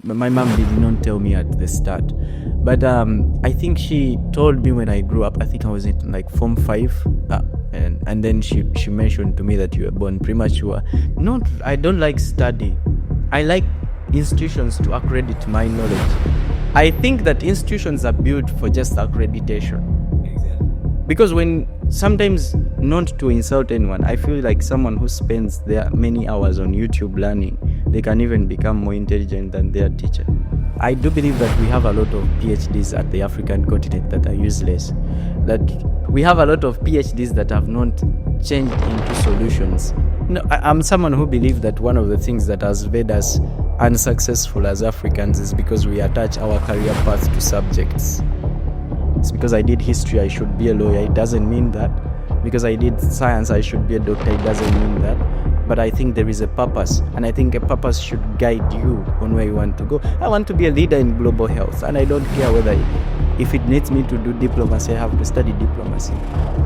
My mom did not tell me at the start, but I think she told me when I grew up. I think I was in like Form 5, and then she mentioned to me that you were born premature. Not, I don't like study. I like institutions to accredit my knowledge. I think that institutions are built for just accreditation. Exactly. Because when sometimes, not to insult anyone, I feel like someone who spends their many hours on YouTube learning, they can even become more intelligent than their teacher. I do believe that we have a lot of PhDs at the African continent that are useless. That we have a lot of PhDs that have not changed into solutions. No, I'm someone who believes that one of the things that has made us unsuccessful as Africans is because we attach our career path to subjects. It's because I did history, I should be a lawyer. It doesn't mean that. Because I did science, I should be a doctor. It doesn't mean that. But I think there is a purpose, and I think a purpose should guide you on where you want to go. I want to be a leader in global health, and I don't care whether, if it needs me to do diplomacy, I have to study diplomacy.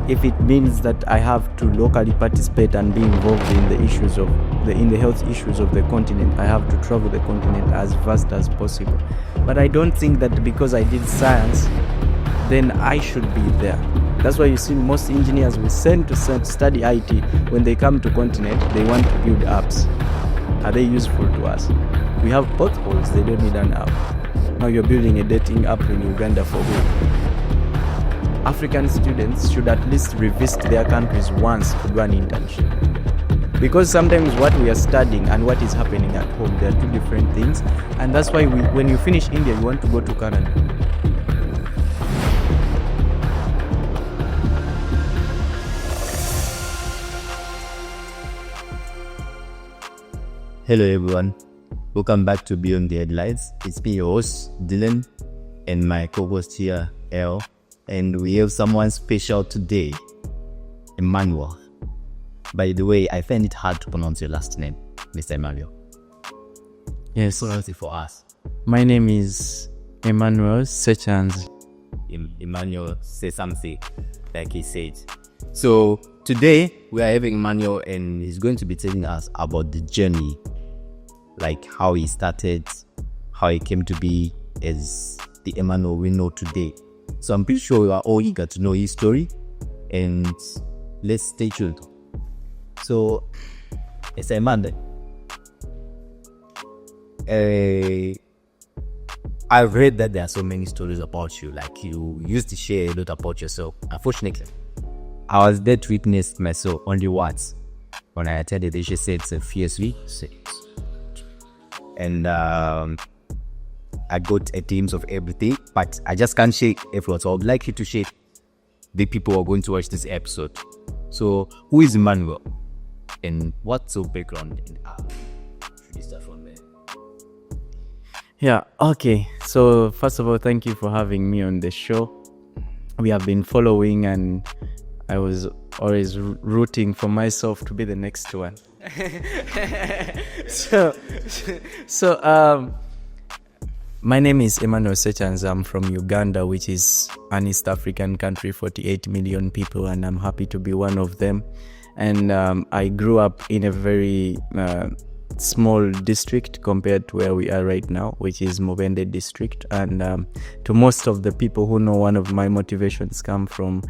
If it means that I have to locally participate and be involved in the issues of in the health issues of the continent, I have to travel the continent as fast as possible. But I don't think that because I did science, then I should be there. That's why you see most engineers we send to study IT, when they come to continent, they want to build apps. Are they useful to us? We have potholes, they don't need an app. Now you're building a dating app in Uganda for who? African students should at least revisit their countries once to do an internship. Because sometimes what we are studying and what is happening at home, they are two different things. And that's why when you finish India, you want to go to Canada. Hello everyone, welcome back to Beyond the Headlines. It's me, your host, Dylan, and my co-host here, Elle. And we have someone special today, Emmanuel. By the way, I find it hard to pronounce your last name, Mr. Emmanuel. Yes. Pronounce it for us. My name is Emmanuel Ssekyanzi. Emmanuel Ssekyanzi, like he said. So today we are having Emmanuel, and he's going to be telling us about the journey, like how he started, how he came to be as the Emmanuel we know today. So I'm pretty sure you are all eager to know his story, and let's stay tuned. So, as Emmanuel, I've read that there are so many stories about you, like you used to share a lot about yourself. Unfortunately, I was there to witness myself only once when I attended the HSC a PhD. And I got a glimpse of everything, but I just can't share everyone. So I would like you to share the people who are going to watch this episode. So, who is Emmanuel? And what's your background? And should we start from there? Yeah, okay. So, first of all, thank you for having me on the show. We have been following, and I was always rooting for myself to be the next one. So, my name is Emmanuel Ssekyanzi. I'm from Uganda, which is an East African country, 48 million people, and I'm happy to be one of them. And I grew up in a very small district compared to where we are right now, which is Mubende district. And to most of the people who know, one of my motivations come from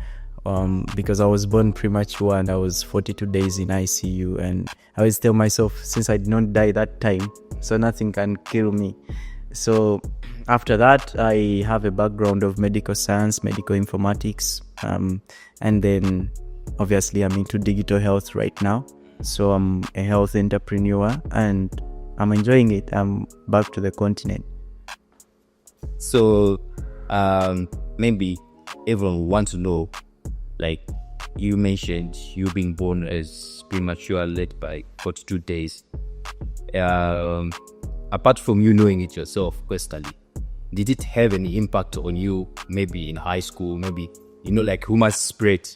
because I was born premature and I was 42 days in ICU, and I always tell myself, since I did not die that time, so nothing can kill me. So after that, I have a background of medical science, medical informatics, and then obviously I'm into digital health right now. So I'm a health entrepreneur and I'm enjoying it. I'm back to the continent. So maybe everyone wants to know, like you mentioned, you being born as premature, late by 42 days. Apart from you knowing it yourself personally, did it have any impact on you, maybe in high school, maybe, like rumors spread,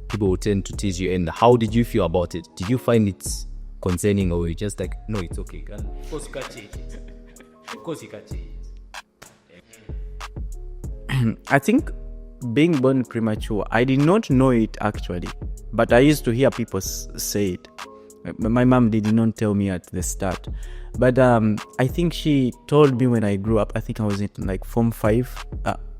people will tend to tease you, and how did you feel about it? Did you find it concerning, or were you just like, no, it's okay, of course you can't change it. Of course you can't change it. I think being born premature, I did not know it actually, but I used to hear people say it. My mom did not tell me at the start. But I think she told me when I grew up, I think I was in like form 5,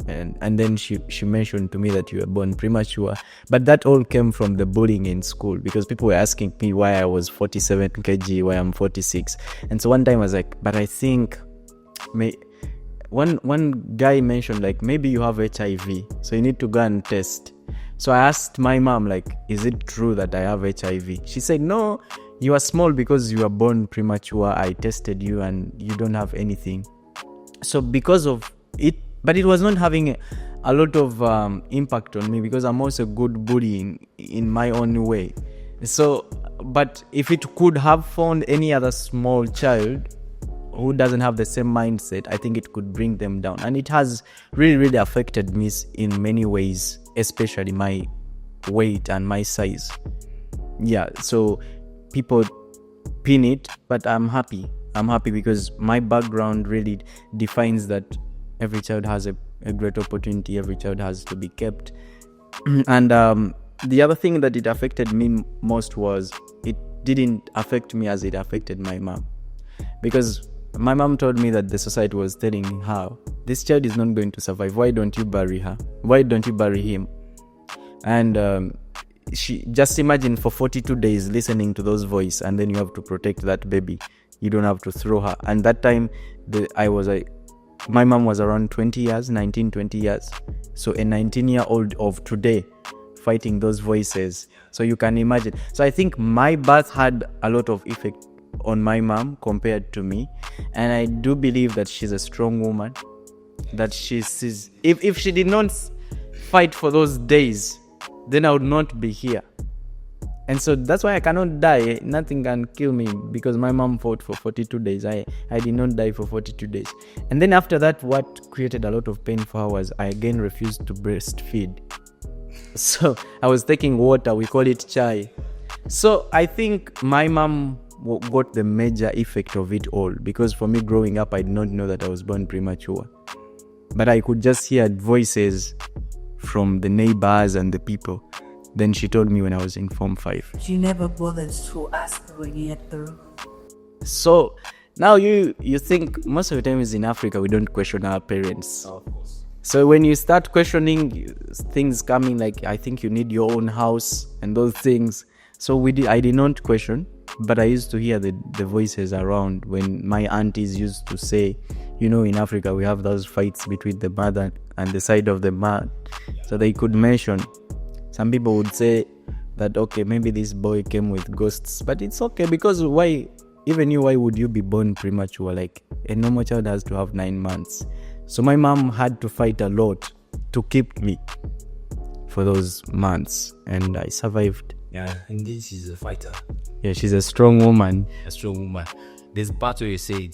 and then she mentioned to me that you were born premature. But that all came from the bullying in school, because people were asking me why I was 47 kg, why I'm 46. And so one time I was like, but I think one guy mentioned like, maybe you have HIV, so you need to go and test. So I asked my mom, like, is it true that I have HIV? She said, no, you are small because you were born premature. I tested you and you don't have anything. So because of it, but it was not having a lot of impact on me, because I'm also a good bully in my own way. So, but if it could have found any other small child who doesn't have the same mindset, I think it could bring them down. And it has really, really affected me in many ways, especially my weight and my size. Yeah, so people pin it, but I'm happy because my background really defines that every child has a great opportunity, every child has to be kept. And the other thing that it affected me most was it didn't affect me as it affected my mom, because my mom told me that the society was telling her, this child is not going to survive, why don't you bury her, why don't you bury him? And she just imagine for 42 days listening to those voices, and then you have to protect that baby, you don't have to throw her. And that time my mom was around 20 years. So a 19-year-old of today fighting those voices. So you can imagine. So I think my birth had a lot of effect on my mom compared to me. And I do believe that she's a strong woman. That she's if she did not fight for those days, then I would not be here. And so that's why I cannot die. Nothing can kill me, because my mom fought for 42 days. I did not die for 42 days. And then after that, what created a lot of pain for her was I again refused to breastfeed. So I was taking water, we call it chai. So I think my mom got the major effect of it all, because for me growing up, I did not know that I was born premature. But I could just hear voices from the neighbors and the people. Then she told me when I was in form 5. She never bothered to ask when you had the. So now you think most of the time is in Africa, we don't question our parents. Of course. So when you start questioning things coming like, I think you need your own house and those things. So I did not question, but I used to hear the voices around when my aunties used to say, in Africa we have those fights between the mother and the side of the man. So they could mention, some people would say that, okay, maybe this boy came with ghosts, but it's okay, because why would you be born premature? Like a normal child has to have 9 months. So my mom had to fight a lot to keep me for those months, and I survived. Yeah, indeed, she's a fighter. Yeah, she's a strong woman. A strong woman. There's part where you say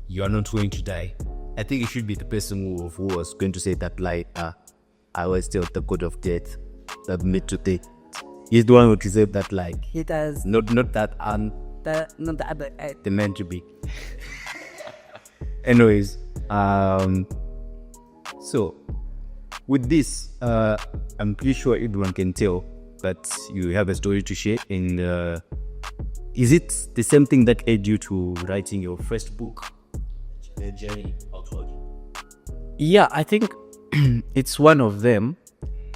you are not going to die. I think it should be the person who was going to say that, like, I was still the god of death that made to take. He's the one who deserved that, like. He does. Not that Not the other. the meant to be. Anyways, so with this, I'm pretty sure everyone can tell that you have a story to share. And is it the same thing that led you to writing your first book, The Journey Outward? Yeah, I think it's one of them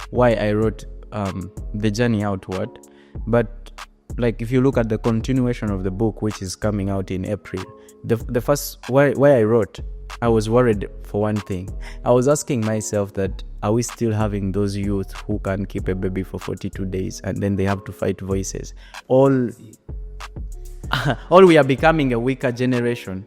why I wrote The Journey Outward. But like, if you look at the continuation of the book, which is coming out in April, the first why I wrote, I was worried for one thing. I was asking myself that, are we still having those youth who can keep a baby for 42 days and then they have to fight voices? All we are becoming a weaker generation.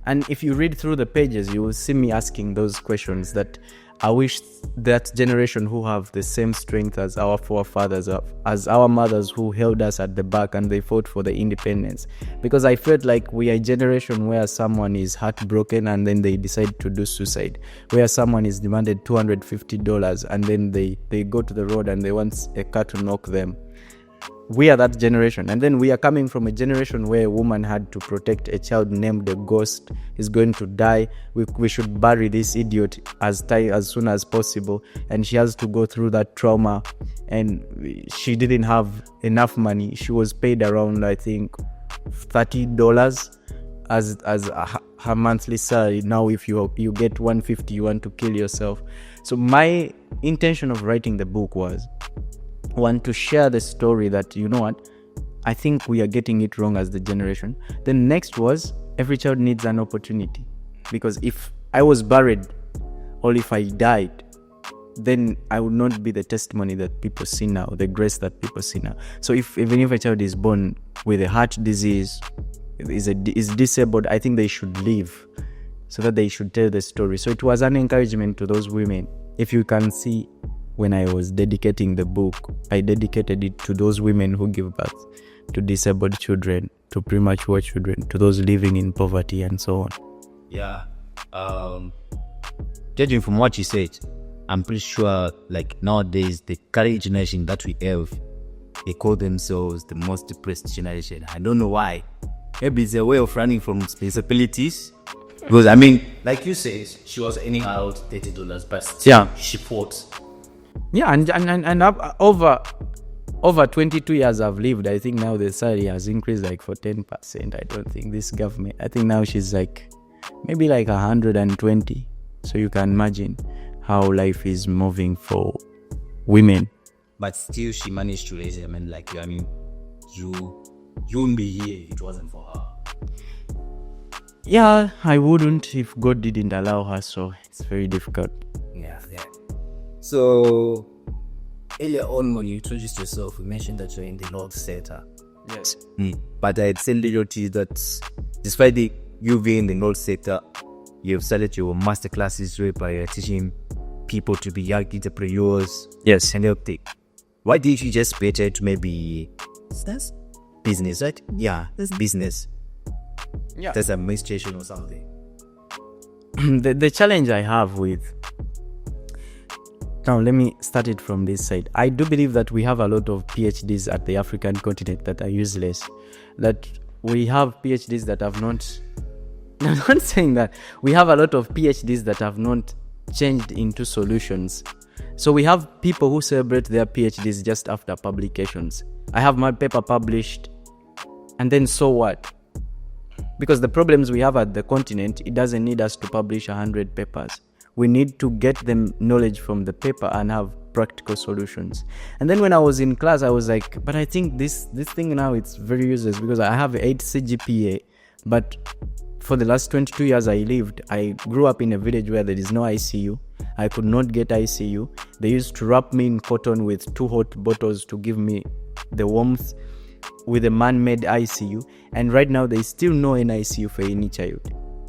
And if you read through the pages, you will see me asking those questions, that I wish that generation who have the same strength as our forefathers, as our mothers who held us at the back and they fought for the independence. Because I felt like we are a generation where someone is heartbroken and then they decide to do suicide. Where someone is demanded $250 and then they go to the road and they want a car to knock them. We are that generation. And then we are coming from a generation where a woman had to protect a child named a ghost, is going to die. We should bury this idiot as soon as possible. And she has to go through that trauma. And she didn't have enough money. She was paid around, I think, $30 her monthly salary. Now if you get 150, you want to kill yourself. So my intention of writing the book was one, to share the story that, you know what, I think we are getting it wrong as the generation. The next was, every child needs an opportunity, because if I was buried or if I died, then I would not be the testimony that people see now, the grace that people see now. So even if a child is born with a heart disease, is disabled, I think they should live, so that they should tell the story. So it was an encouragement to those women. If you can see, when I was dedicating the book, I dedicated it to those women who give birth to disabled children, to premature children, to those living in poverty, and so on. Yeah. Judging from what you said, I'm pretty sure, like, nowadays, the current generation that we have, they call themselves the most depressed generation. I don't know why. Maybe it's a way of running from responsibilities. Because, I mean, like you said, she was earning out $30, but still, she fought. Yeah, and over 22 years I've lived, I think now the salary has increased like for 10%. I don't think this government, I think now she's like, maybe like 120. So you can imagine how life is moving for women. But still, she managed to raise them. And like, I mean, you wouldn't be here if it wasn't for her. Yeah, I wouldn't if God didn't allow her. So it's very difficult. Yeah. So earlier on, when you introduced yourself, you mentioned that you're in the law sector. Yes. But I had said to that despite you being in the law sector, you've started your master classes whereby you're teaching people to be young entrepreneurs. Yes. And everything. Why did you just better to maybe business, right? Yeah, that's business. Yeah. That's administration or something. The challenge I have with, now let me start it from this side. I do believe that we have a lot of PhDs at the African continent that are useless. That we have PhDs that have not, I'm not saying that, we have a lot of PhDs that have not changed into solutions. So we have people who celebrate their PhDs just after publications. I have my paper published, and then so what? Because the problems we have at the continent, it doesn't need us to publish 100 papers. We need to get them knowledge from the paper and have practical solutions. And then when I was in class, I was like, but I think this thing now, it's very useless, because I have 8 CGPA, but for the last 22 years I lived, I grew up in a village where there is no ICU. I could not get ICU. They used to wrap me in cotton with 2 hot bottles to give me the warmth, with a man-made ICU. And right now there is still no NICU for any child.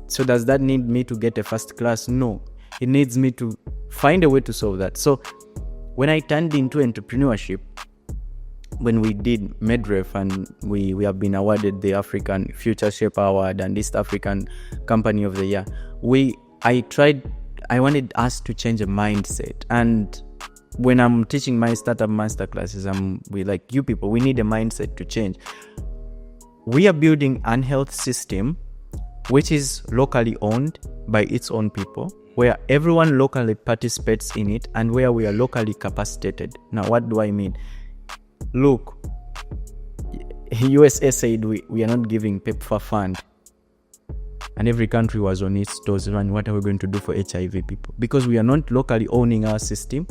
So does that need me to get a first class? No. It needs me to find a way to solve that. So when I turned into entrepreneurship, when we did Medref, and we have been awarded the African Future Shaper Award and East African Company of the Year, I wanted us to change a mindset. And when I'm teaching my startup masterclasses, we like, you people, we need a mindset to change. We are building an health system which is locally owned by its own people, where everyone locally participates in it, and where we are locally capacitated. Now, what do I mean? Look, USA said we are not giving PEPFAR fund, and every country was on its toes, and what are we going to do for HIV people? Because we are not locally owning our system,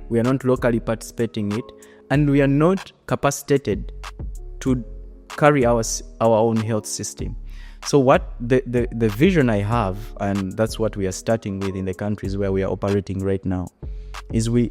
we are not locally participating in it, and we are not capacitated to carry our own health system. So what the vision I have, and that's what we are starting with in the countries where we are operating right now, is we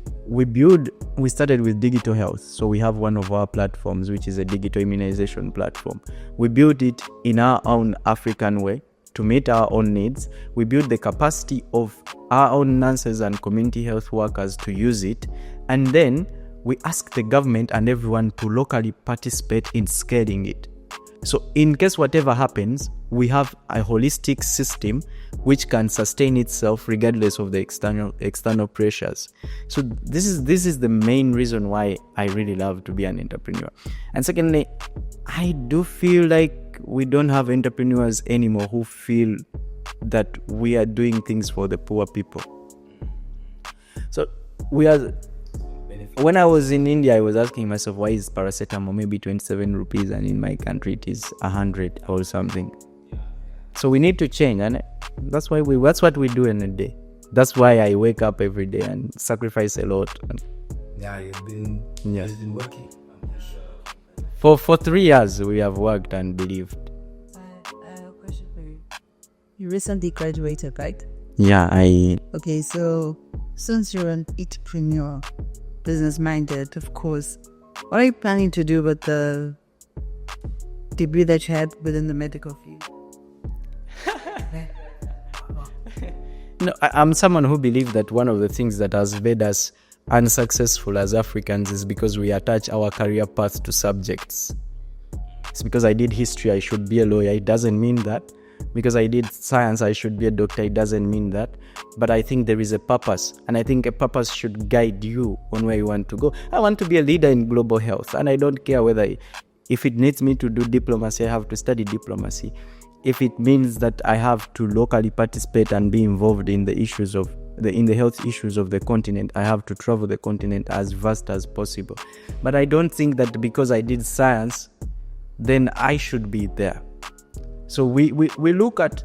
started with digital health. So we have one of our platforms, which is a digital immunization platform. We built it in our own African way to meet our own needs. We built the capacity of our own nurses and community health workers to use it. And then we ask the government and everyone to locally participate in scaling it. So in case whatever happens, we have a holistic system which can sustain itself regardless of the external pressures. So this is the main reason why I really love to be an entrepreneur. And secondly, I do feel like we don't have entrepreneurs anymore who feel that we are doing things for the poor people. So when I was in India, I was asking myself, why is paracetamol maybe 27 rupees and in my country it is 100 or something? So we need to change, and that's what we do in a day. That's why I wake up every day and sacrifice a lot. Yeah, you've been working. For 3 years we have worked and believed. I have a question for you. You recently graduated, right? Yeah, Okay, so since you're an entrepreneur, business-minded, of course, what are you planning to do with the degree that you had within the medical field? No, I'm someone who believes that one of the things that has made us unsuccessful as Africans is because we attach our career path to subjects. It's because I did history, I should be a lawyer. It doesn't mean that. Because I did science, I should be a doctor. It doesn't mean that. But I think there is a purpose. And I think a purpose should guide you on where you want to go. I want to be a leader in global health. And I don't care if it needs me to do diplomacy, I have to study diplomacy. If it means that I have to locally participate and be involved in the issues of in the health issues of the continent, I have to travel the continent as vast as possible. But I don't think that because I did science, then I should be there. So we look at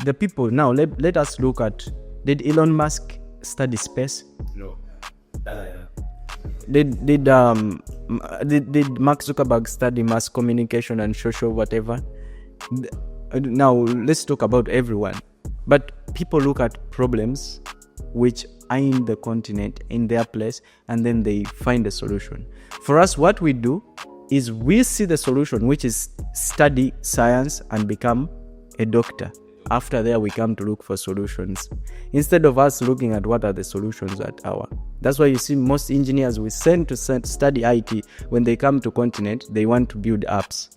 the people now. Let us look at, did Elon Musk study space? No. Did Mark Zuckerberg study mass communication and social whatever? Now let's talk about everyone. But people look at problems which are in the continent, in their place, and then they find a solution. For us, what we do is we see the solution, which is study science and become a doctor. After there, we come to look for solutions. Instead of us looking at what are the solutions at our. That's why you see most engineers we send to study IT, when they come to continent, they want to build apps.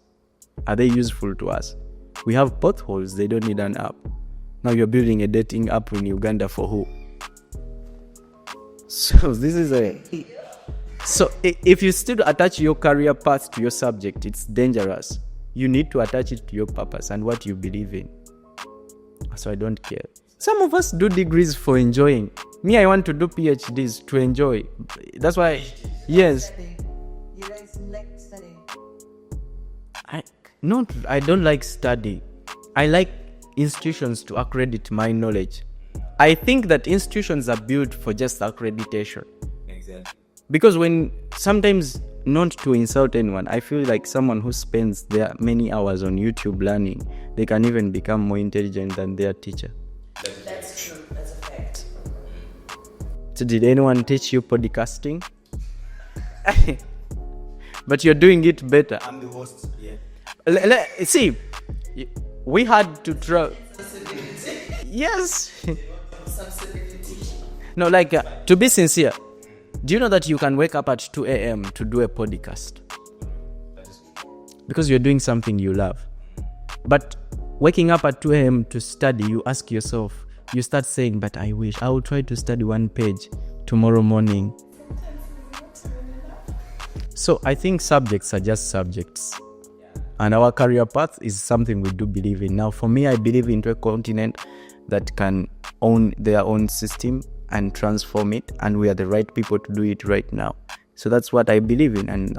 Are they useful to us? We have potholes, they don't need an app. Now you're building a dating app in Uganda for who? So this is So if you still attach your career path to your subject, it's dangerous. You need to attach it to your purpose and what you believe in. So I don't care. Some of us do degrees for enjoying. Me, I want to do PhDs to enjoy. That's why, yes. You guys like studying? I don't like study. I like institutions to accredit my knowledge. I think that institutions are built for just accreditation. Exactly. Because when sometimes, not to insult anyone, I feel like someone who spends their many hours on YouTube learning, they can even become more intelligent than their teacher. That's true. That's a fact. So did anyone teach you podcasting? But you're doing it better. I'm the host. Yeah. See, we had to try. Yes. No, to be sincere, do you know that you can wake up at 2 a.m. to do a podcast? Because you're doing something you love. But waking up at 2 a.m. to study, you ask yourself, you start saying, but I wish I will try to study one page tomorrow morning. So I think subjects are just subjects. And our career path is something we do believe in. Now, for me, I believe into a continent that can own their own system and transform it, and we are the right people to do it right now. So that's what I believe in, and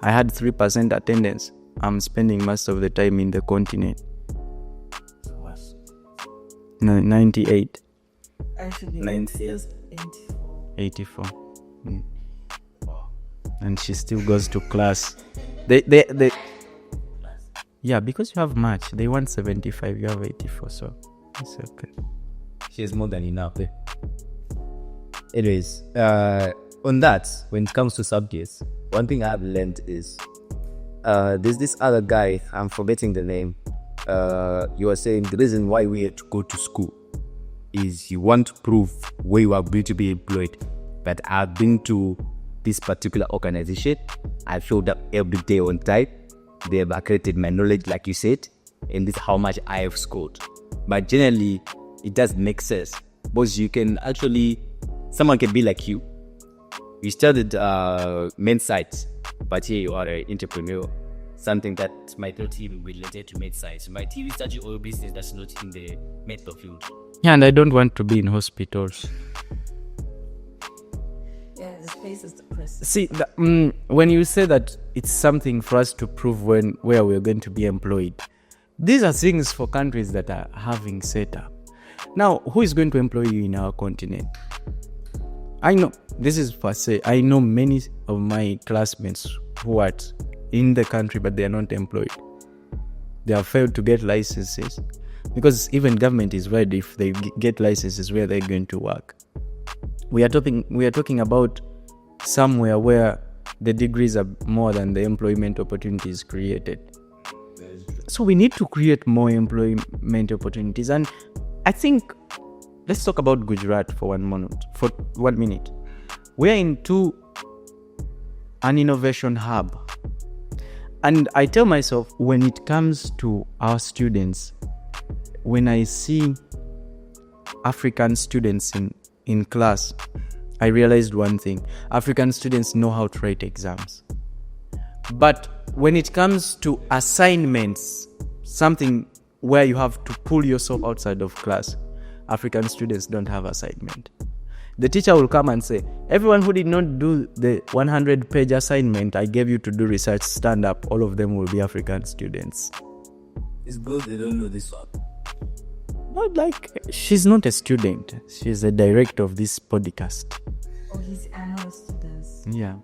I had 3% attendance. I'm spending most of the time in the continent. No, 98. Actually, 98. 84. And she still goes to class. They yeah, because you have much. They want 75, you have 84, so it's okay. She has more than enough. Anyways, on that, when it comes to subjects, one thing I've learned is there's this other guy, I'm forgetting the name. You were saying the reason why we had to go to school is you want to prove where you are going to be employed. But I've been to this particular organization. I showed up every day on time. They have accredited my knowledge, like you said, and this is how much I have scored. But generally, it does make sense because you can actually, someone can be like you. You studied men's science, but here you are an entrepreneur. Something that might not even be related to med science. You might even start your own business that's not in the medical field. Yeah, and I don't want to be in hospitals. yeah, the space is depressing. See, when you say that it's something for us to prove where we're going to be employed, These are things for countries that are having set up. Now, who is going to employ you in our continent? I know, this is per se, I know many of my classmates who are in the country, but they are not employed. They have failed to get licenses, because even government is worried if they get licenses where they're going to work. We are talking about somewhere where the degrees are more than the employment opportunities created. So we need to create more employment opportunities. And I think, let's talk about Gujarat for 1 minute. We are into an innovation hub. And I tell myself, when it comes to our students, when I see African students in class, I realized one thing. African students know how to write exams. But when it comes to assignments, something where you have to pull yourself outside of class, African students don't have assignment. The teacher will come and say, everyone who did not do the 100-page assignment I gave you to do research, stand up. All of them will be African students. It's good they don't know this one. Not like, she's not a student. She's a director of this podcast. Oh, he's annual students. Yeah.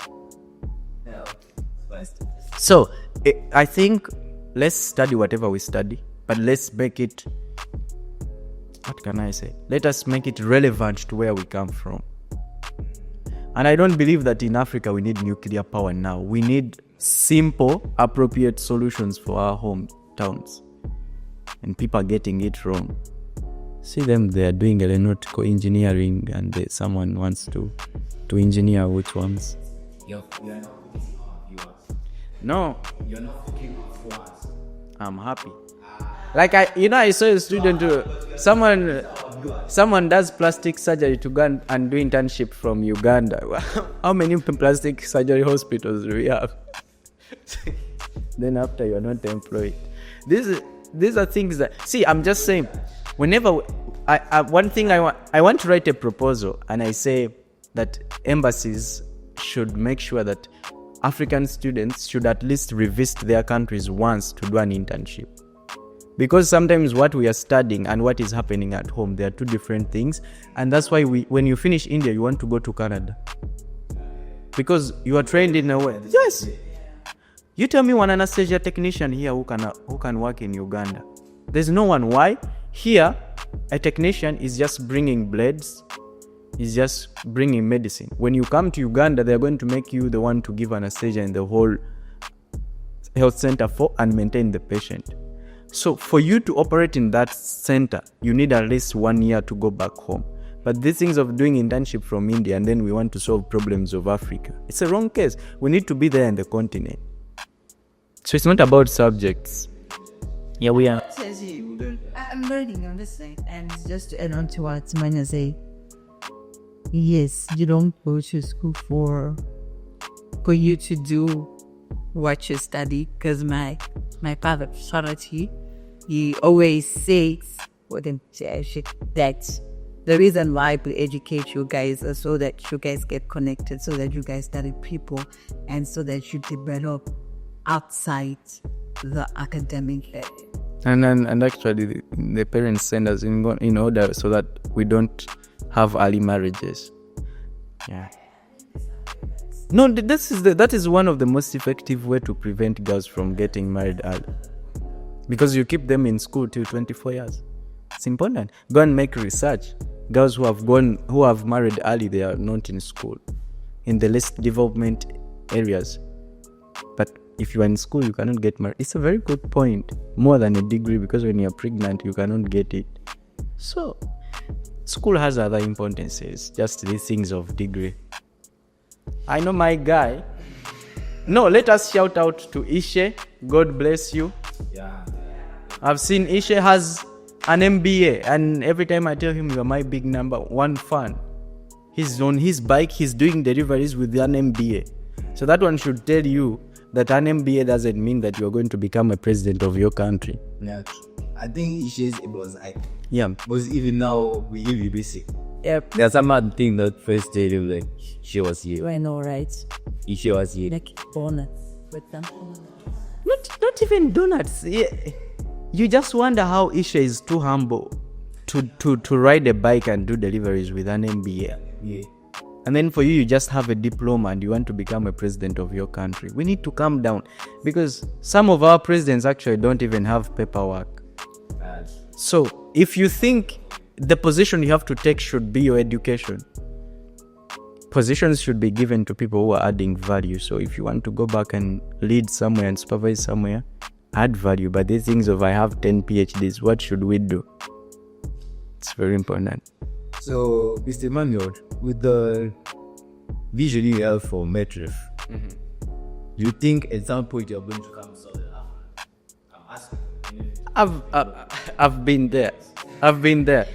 Yeah. So, I think let's study whatever we study, but let's make it, what can I say? Let us make it relevant to where we come from. And I don't believe that in Africa we need nuclear power now. We need simple, appropriate solutions for our hometowns. And people are getting it wrong. See them, they are doing aeronautical engineering, and someone wants to engineer which ones. You're not cooking our viewers. No, You're not cooking for us. I'm happy. Like I saw a student someone does plastic surgery to go and do internship from Uganda. How many plastic surgery hospitals do we have? Then after you're not employed. These are things that, see, I'm just saying, whenever one thing I want to write a proposal, and I say that embassies should make sure that African students should at least revisit their countries once to do an internship. Because sometimes what we are studying and what is happening at home, they are two different things. And that's why when you finish India, you want to go to Canada. Because you are trained in a way. Yes. You tell me one anesthesia technician here who can work in Uganda. There's no one. Why? Here, a technician is just bringing blades, is just bringing medicine. When you come to Uganda, they're going to make you the one to give anesthesia in the whole health center and maintain the patient. So for you to operate in that center, you need at least 1 year to go back home. But these things of doing internship from India and then we want to solve problems of Africa, it's a wrong case. We need to be there in the continent. So it's not about subjects. Yeah, we are. I'm learning, I'm listening. And just to add on to what Emmanuel say, yes, you don't go to school for you to do what you study. Because my father, Charity, he always says that the reason why we educate you guys is so that you guys get connected, so that you guys study people, and so that you develop outside the academic area. And actually, the parents send us in order so that we don't have early marriages. Yeah. No, that is one of the most effective way to prevent girls from getting married early. Because you keep them in school till 24 years. It's important. Go and make research. Girls who have married early, they are not in school, in the less development areas. But if you are in school, you cannot get married. It's a very good point. More than a degree, because when you are pregnant, you cannot get it. So, school has other importances, just these things of degree. I know my guy. No, let us shout out to Ishe. God bless you. Yeah. I've seen Ishe has an MBA, and every time I tell him you are my big number one fan, he's on his bike, he's doing deliveries with an MBA. So that one should tell you that an MBA doesn't mean that you're going to become a president of your country. Yeah. I think it was Yeah. Because even now we will be basic. Yep. There's some mad thing that first day they were like, she was here. I know, right? She was here. Like donuts with them. Not even donuts. Yeah. you just wonder how Isha is too humble to ride a bike and do deliveries with an MBA. Yeah. And then for you, you just have a diploma and you want to become a president of your country. We need to calm down, because some of our presidents actually don't even have paperwork. So if you think the position you have to take should be your education, positions should be given to people who are adding value. So if you want to go back and lead somewhere and supervise somewhere, add value. But these things of I have 10 PhDs, what should we do? It's very important. So, Mr. Emmanuel, with the vision you have for Medref, do you think at some point you're going to come to Southern Africa? I'm asking. I've been there.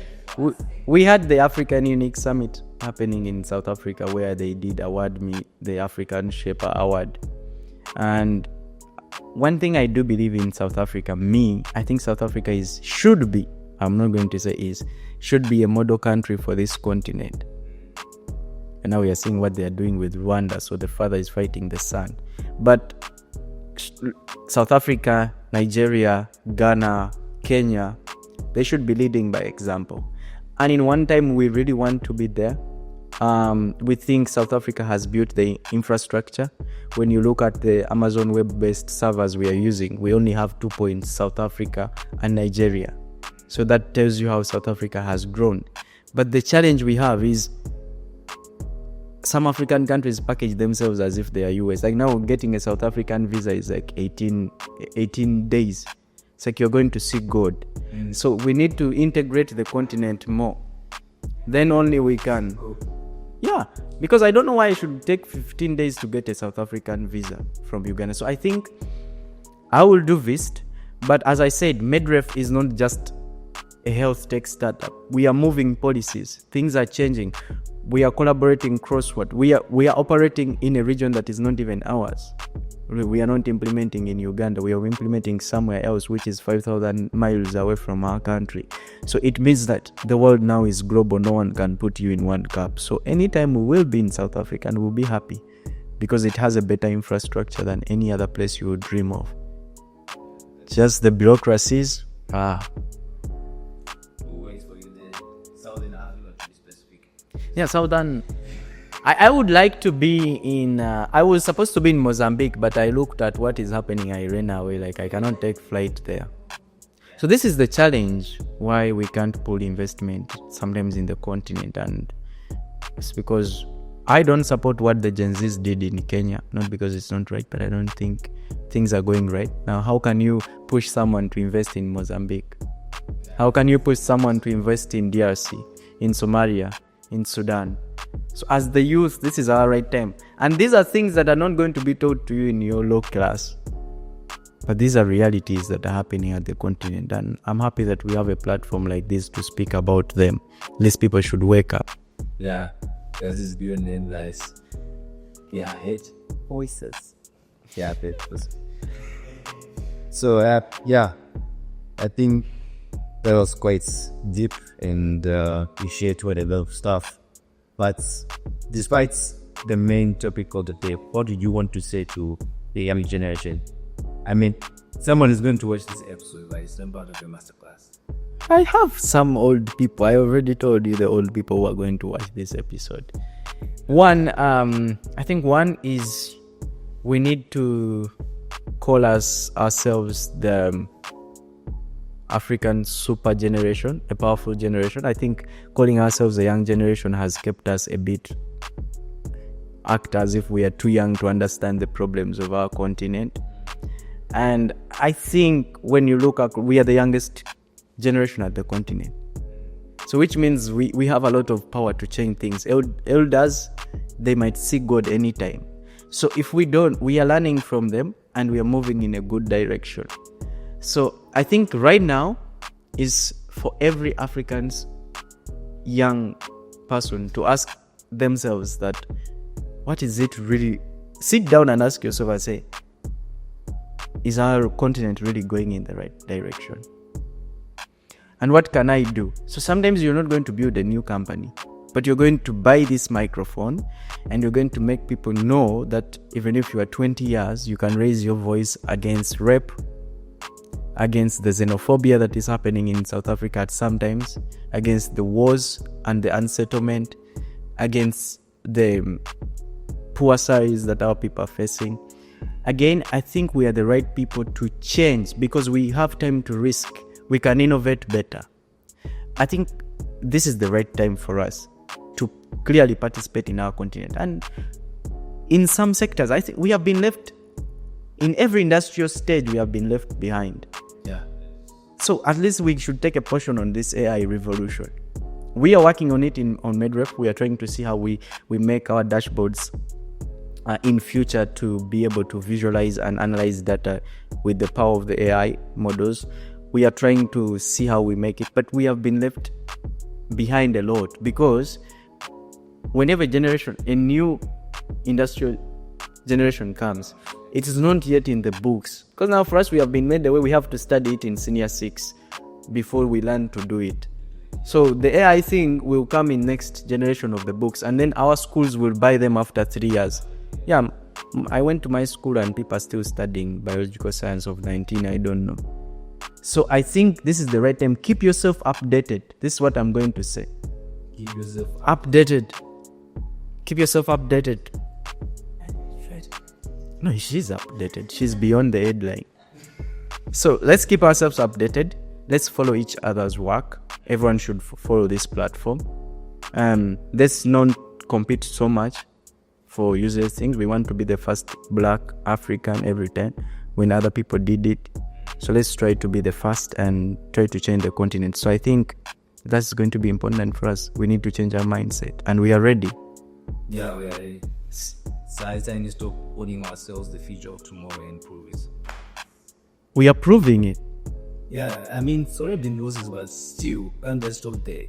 We had the African Unique Summit happening in South Africa, where they did award me the African Shaper Award. And one thing I do believe in South Africa, I think South Africa should be a model country for this continent. And now we are seeing what they are doing with Rwanda. So the father is fighting the son. But South Africa, Nigeria, Ghana, Kenya, they should be leading by example. And in one time, we really want to be there. We think South Africa has built the infrastructure. When you look at the Amazon web-based servers we are using, we only have 2 points, South Africa and Nigeria. So that tells you how South Africa has grown. But the challenge we have is some African countries package themselves as if they are US. Like now, getting a South African visa is like 18 days. It's like you're going to see God. So we need to integrate the continent more. Then only we can. Yeah, because I don't know why it should take 15 days to get a South African visa from Uganda. So I think I will do VIST. But as I said, Medref is not just a health tech startup. We are moving policies. Things are changing. We are collaborating crossword. We are operating in a region that is not even ours. We are not implementing in Uganda. We are implementing somewhere else, which is 5,000 miles away from our country. So it means that the world now is global. No one can put you in one cup. So anytime we will be in South Africa, and we'll be happy because it has a better infrastructure than any other place you would dream of. Just the bureaucracies. Yeah, Southern. I would like to be in. I was supposed to be in Mozambique, but I looked at what is happening. I ran away. Like I cannot take flight there. So this is the challenge why we can't pull investment sometimes in the continent, and it's because I don't support what the Gen Zs did in Kenya. Not because it's not right, but I don't think things are going right. Now, how can you push someone to invest in Mozambique? How can you push someone to invest in DRC, in Somalia, in Sudan? So as the youth, this is our right time. And these are things that are not going to be taught to you in your law class. But these are realities that are happening at the continent. And I'm happy that we have a platform like this to speak about them. These people should wake up. Yeah, this is beyond nice. Yeah, hate voices. Yeah, so yeah, I think that was quite deep and we shared quite a lot of stuff. But despite the main topic of the day, what do you want to say to the young generation? I mean, someone is going to watch this episode, but it's not part of your masterclass. I have some old people. I already told you the old people who are going to watch this episode. I think one is we need to call ourselves the African super generation, a powerful generation. I think calling ourselves a young generation has kept us a bit act as if we are too young to understand the problems of our continent. And I think when you look at, we are the youngest generation at the continent. So which means we have a lot of power to change things. Elders, they might see God anytime. So if we don't, we are learning from them and we are moving in a good direction. So I think right now is for every African's young person to ask themselves that, what is it really? Sit down and ask yourself and say, is our continent really going in the right direction? And what can I do? So sometimes you're not going to build a new company, but you're going to buy this microphone and you're going to make people know that even if you are 20 years, you can raise your voice against rape, against the xenophobia that is happening in South Africa at some times, against the wars and the unsettlement, against the poor salaries that our people are facing. Again, I think we are the right people to change because we have time to risk. We can innovate better. I think this is the right time for us to clearly participate in our continent. And in some sectors, I think we have been left, in every industrial stage, we have been left behind. Yeah. So at least we should take a portion on this AI revolution. We are working on it on MedRep. We are trying to see how we make our dashboards in future to be able to visualize and analyze data with the power of the AI models. We are trying to see how we make it, but we have been left behind a lot because whenever a new industrial generation comes, it is not yet in the books. Because now for us, we have been made the way we have to study it in senior 6 before we learn to do it. So the AI thing will come in next generation of the books, and then our schools will buy them after 3 years. Yeah, I went to my school and people are still studying biological science of 19, I don't know. So I think this is the right time. Keep yourself updated. This is what I'm going to say. Keep yourself updated. Keep yourself updated. No, she's updated. She's beyond the headline. So let's keep ourselves updated. Let's follow each other's work. Everyone should follow this platform. Let's not compete so much for useless things. We want to be the first Black African every time when other people did it. So let's try to be the first and try to change the continent. So I think that's going to be important for us. We need to change our mindset, and we are ready. Yeah, we are ready. So I think to stop owning ourselves the future of tomorrow and prove it. We are proving it. Yeah, I mean, it's already been roses, but still, and let's stop there.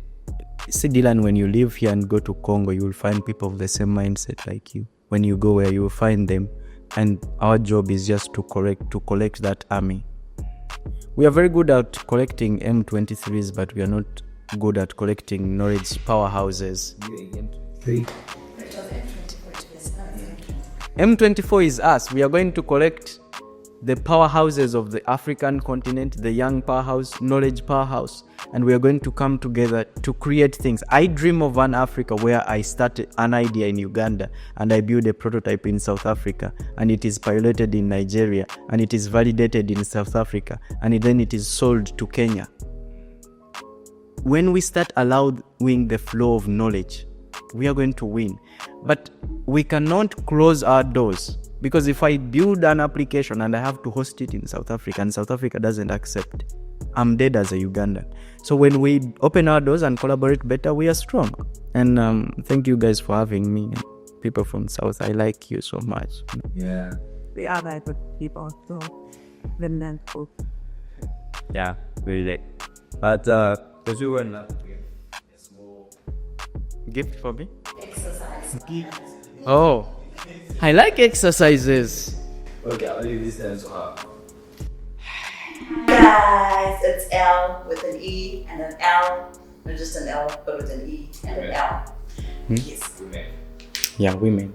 See, Dylan, when you live here and go to Congo, you will find people of the same mindset like you. When you go where, you will find them, and our job is just to collect that army. We are very good at collecting M23s, but we are not good at collecting knowledge powerhouses. M24 is us. We are going to collect the powerhouses of the African continent, the young powerhouse, knowledge powerhouse, and we are going to come together to create things. I dream of an Africa where I started an idea in Uganda and I build a prototype in South Africa, and it is piloted in Nigeria, and it is validated in South Africa, and then it is sold to Kenya. When we start allowing the flow of knowledge, we are going to win. But we cannot close our doors, because if I build an application and I have to host it in South Africa and South Africa doesn't accept, I'm dead as a Ugandan. So when we open our doors and collaborate better, we are strong. And thank you guys for having me. People from South, I like you so much. Yeah. We are very good people, so very thankful. Yeah, really. But because we were not a small Gift for me? Exercise. Oh, I like exercises. Okay, I'll leave this time to her. Guys, it's L with an E and an L. Not just an L, but with an E and an L. Yes. Women. Yeah, women.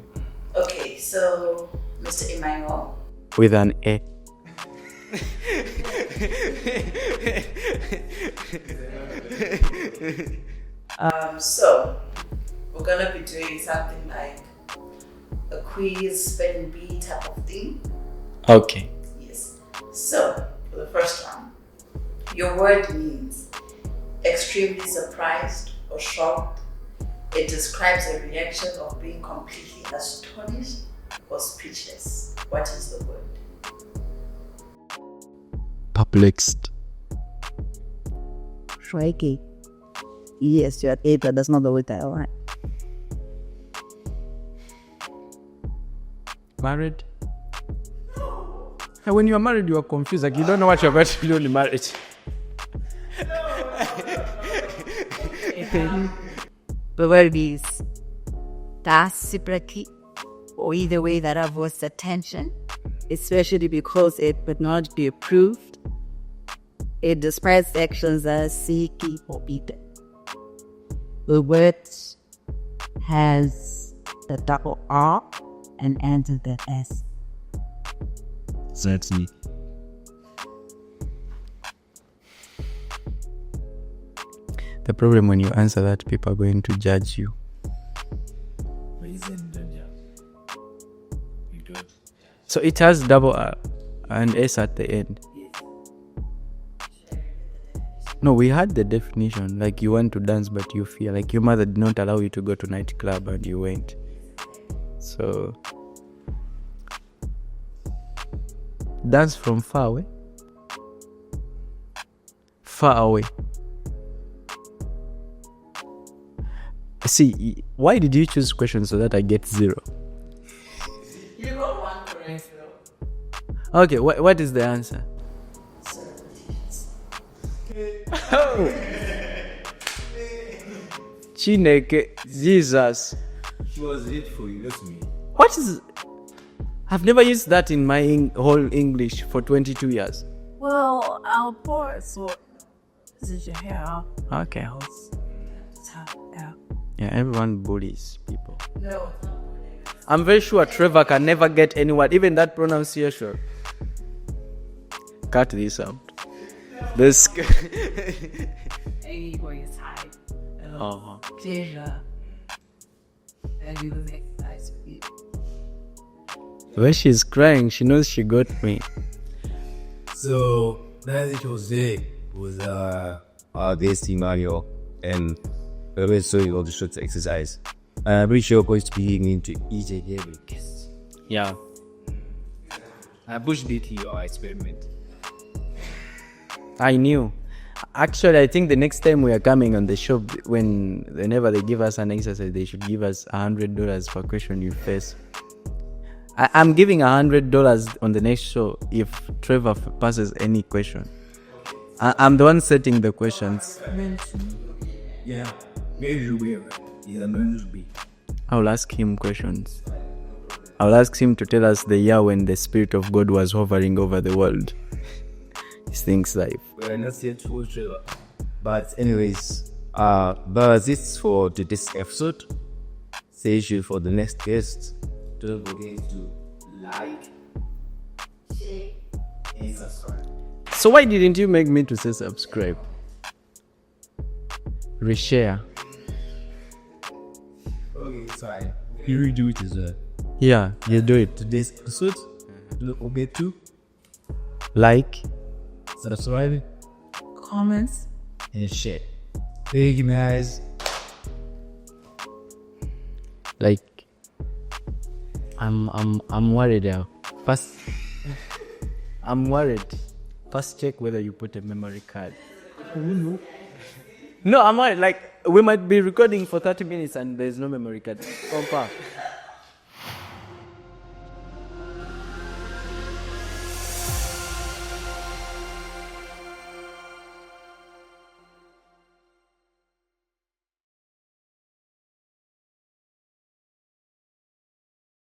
Okay, so Mr. Emmanuel. With an A. So we're gonna be doing something like a quiz, spelling bee type of thing. Okay. Yes. So for the first one, your word means extremely surprised or shocked. It describes a reaction of being completely astonished or speechless. What is the word? Perplexed. Shrieky. Yes, you are 8, but that's not the word I want. Married? And when you are married, you are confused. Like, you don't know what you're going to do in marriage. The word is reciprocity, or either way that avoids attention, especially because it would not be approved. It describes actions as seeking or eating. The word has the double R and ends with the S. That's me. The problem when you answer that, people are going to judge you. So it has double R and S at the end. No, we had the definition. Like you want to dance but you fear. Like your mother did not allow you to go to nightclub and you went. So dance from far away. Far away. See, why did you choose questions so that I get 0? You got one correct, though. Okay, what is the answer? Oh. Chineke, Jesus. She was it for you, not me. What is... I've never used that in my whole English for 22 years. Well, our boys, so this is your hair. Okay. Yeah. Yeah, everyone bullies people. No. I'm very sure Trevor can never get anyone, even that pronunciation. Cut this out. This. Anyway, it's high. Oh. Pleasure. And you will make nice people. When she's crying, she knows she got me. So that it was there was our guest Emmanuel, and we always saw you all the short exercise. And I'm pretty sure going to be into each and every guest. Yeah. I pushed it to your experiment. I knew. Actually, I think the next time we are coming on the show, whenever they give us an exercise, they should give us $100 per question you face. I'm giving $100 on the next show if Trevor passes any question. I'm the one setting the questions. Yeah, maybe you will. Yeah, maybe you will. I'll ask him questions. I'll ask him to tell us the year when the Spirit of God was hovering over the world. These things life. We are not yet full Trevor. But anyways, but it's for today's episode. Stay tuned for the next guest. Don't forget to like, share, and subscribe. So why didn't you make me to say subscribe? Reshare. Okay, sorry. You redo it as well. Yeah, you do it. Today's episode. Don't forget to Like. subscribe Comments. and share. Thank you guys. Like, I'm worried now. First, I'm worried. First, check whether you put a memory card. No, I'm worried. Like, we might be recording for 30 minutes and there's no memory card. Compa.